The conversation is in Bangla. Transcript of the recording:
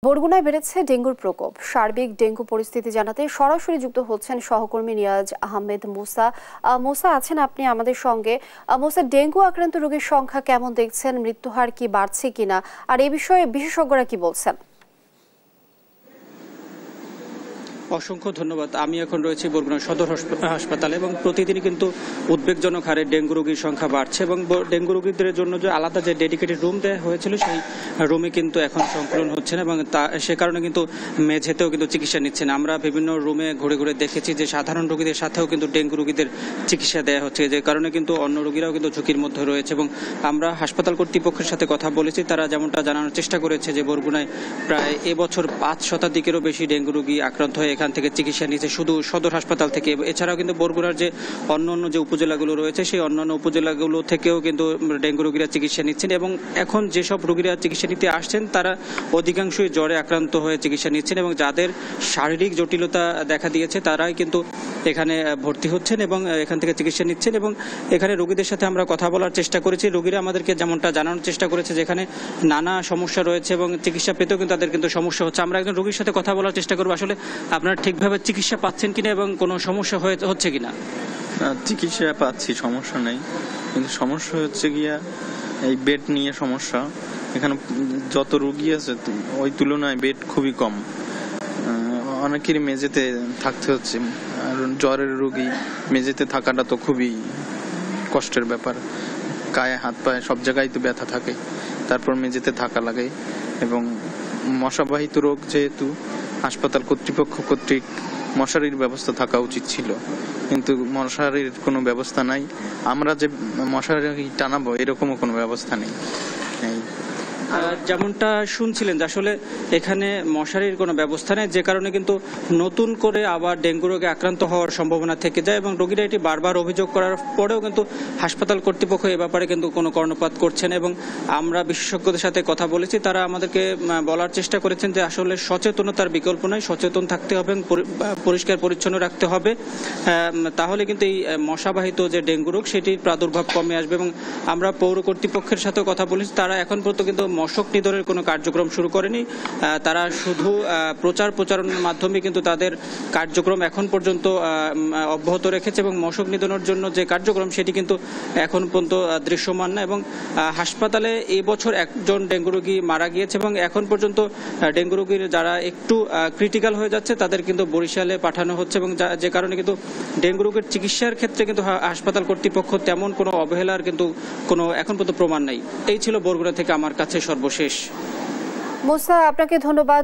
বরগুনায় বেড়েছে ডেঙ্গুর প্রকোপ। সার্বিক ডেঙ্গু পরিস্থিতি জানাতে সরাসরি যুক্ত হচ্ছেন সহকর্মী নিয়াজ আহমেদ মুসা। মুসা আছেন আপনি আমাদের সঙ্গে। মুসা, ডেঙ্গু আক্রান্ত রোগীর সংখ্যা কেমন দেখছেন? মৃত্যুহার কি বাড়ছে কিনা, আর এই বিষয়ে বিশেষজ্ঞরা কি বলছেন? অসংখ্য ধন্যবাদ। আমি এখন রয়েছি বরগুনা সদর হাসপাতালে এবং প্রতিদিনই কিন্তু উদ্বেগজনক হারে ডেঙ্গু রোগীর সংখ্যা বাড়ছে এবং ডেঙ্গু রোগীদের জন্য যে আলাদা যে ডেডিকেটেড রুম দেওয়া হয়েছিল সেই রুমে কিন্তু এখন সংকলন হচ্ছে না এবং সে কারণে কিন্তু মেঝেতেও কিন্তু চিকিৎসা নিচ্ছে না। আমরা বিভিন্ন রুমে ঘুরে ঘুরে দেখেছি যে সাধারণ রোগীদের সাথেও কিন্তু ডেঙ্গু রোগীদের চিকিৎসা দেওয়া হচ্ছে, যে কারণে কিন্তু অন্য রোগীরাও কিন্তু ঝুঁকির মধ্যে রয়েছে। এবং আমরা হাসপাতাল কর্তৃপক্ষের সাথে কথা বলেছি, তারা যেমনটা জানানোর চেষ্টা করেছে যে বরগুনায় প্রায় এবছর 5 শতাধিকেরও বেশি ডেঙ্গু রোগী আক্রান্ত হয়ে এখান থেকে চিকিৎসা নিচ্ছে শুধু সদর হাসপাতাল থেকে। এছাড়াও কিন্তু বরগুনার যে অন্যান্য যে উপজেলাগুলো রয়েছে সেই অন্যান্য উপজেলাগুলো থেকেও কিন্তু ডেঙ্গু রোগীরা চিকিৎসা নিচ্ছেন এবং এখন যেসব রোগীরা চিকিৎসা নিতে আসছেন তারা অধিকাংশই জ্বরে আক্রান্ত হয়ে চিকিৎসা নিচ্ছেন এবং যাদের শারীরিক জটিলতা দেখা দিয়েছে তারাই কিন্তু এখানে ভর্তি হচ্ছেন এবং এখান থেকে চিকিৎসা নিচ্ছেন। এবং এখানে রোগীদের সাথে আমরা কথা বলার চেষ্টা করেছি। রোগীরা আমাদেরকে যেমনটা জানানোর চেষ্টা করেছে যেখানে নানা সমস্যা রয়েছে এবং চিকিৎসা পেতেও কিন্তু তাদের কিন্তু সমস্যা হচ্ছে। আমরা একজন রোগীর সাথে কথা বলার চেষ্টা করবো আসলে আপনারা ঠিকভাবে চিকিৎসা পাচ্ছেন কিনা এবং কোনো সমস্যা হচ্ছে কিনা। চিকিৎসা পাচ্ছি, সমস্যা নেই, কিন্তু সমস্যা হচ্ছে গিয়া এই বেড নিয়ে সমস্যা। এখানে যত রোগী আছে ওই তুলনায় বেড খুবই কম, অনেকেরই মেঝেতে থাকতে হচ্ছে। আর জ্বরের রোগী মেঝেতে থাকাটা তো খুবই কষ্টের ব্যাপার, গায়ে হাত পায়ে সব জায়গায় তো ব্যথা থাকে, তারপর মেঝেতে থাকা লাগে। এবং মশাবাহিত রোগ যেহেতু হাসপাতাল কর্তৃপক্ষ কর্তৃক মশারির ব্যবস্থা থাকা উচিত ছিল, কিন্তু মশারির কোনো ব্যবস্থা নাই। আমরা যে মশারি টানাবো এরকমও কোনো ব্যবস্থা নেই। যেমনটা শুনছিলেন যে আসলে এখানে মশারির কোনো ব্যবস্থা নেই, যে কারণে কিন্তু নতুন করে আবার ডেঙ্গু রোগে আক্রান্ত হওয়ার সম্ভাবনা থেকে যায় এবং রোগীরা এটি বারবার অভিযোগ করার পরেও কিন্তু হাসপাতাল কর্তৃপক্ষ এ ব্যাপারে কিন্তু কোনো কর্ণপাত করছেন। এবং আমরা বিশেষজ্ঞদের সাথে কথা বলেছি, তারা আমাদেরকে বলার চেষ্টা করেছেন যে আসলে সচেতনতার বিকল্প নয়, সচেতন থাকতে হবে, পরিষ্কার পরিচ্ছন্ন রাখতে হবে, তাহলে কিন্তু এই মশাবাহিত যে ডেঙ্গু রোগ সেটির প্রাদুর্ভাব কমে আসবে। এবং আমরা পৌর কর্তৃপক্ষের সাথেও কথা বলেছি, তারা এখন পর্যন্ত কিন্তু মশক নিধনের কোনো কার্যক্রম শুরু করেনি। তারা শুধু প্রচারণার মাধ্যমে কিন্তু তাদের কার্যক্রম এখন পর্যন্ত অব্যাহত রেখেছে এবং মশক নিধনের জন্য যে কার্যক্রম সেটি কিন্তু এখন পর্যন্ত দৃশ্যমান না। এবং হাসপাতালে এই বছর একজন ডেঙ্গু রোগী মারা গিয়েছে এবং এখন পর্যন্ত ডেঙ্গু রোগীর যারা একটু ক্রিটিক্যাল হয়ে যাচ্ছে তাদের কিন্তু বরিশালে পাঠানো হচ্ছে এবং যে কারণে কিন্তু ডেঙ্গু রোগের চিকিৎসার ক্ষেত্রে কিন্তু হাসপাতাল কর্তৃপক্ষ তেমন কোনো অবহেলার কিন্তু কোনো এখন পর্যন্ত প্রমাণ নাই। এই ছিল বরগুনা থেকে আমার কাছে সর্বশেষ। মুসা, আপনাকে ধন্যবাদ।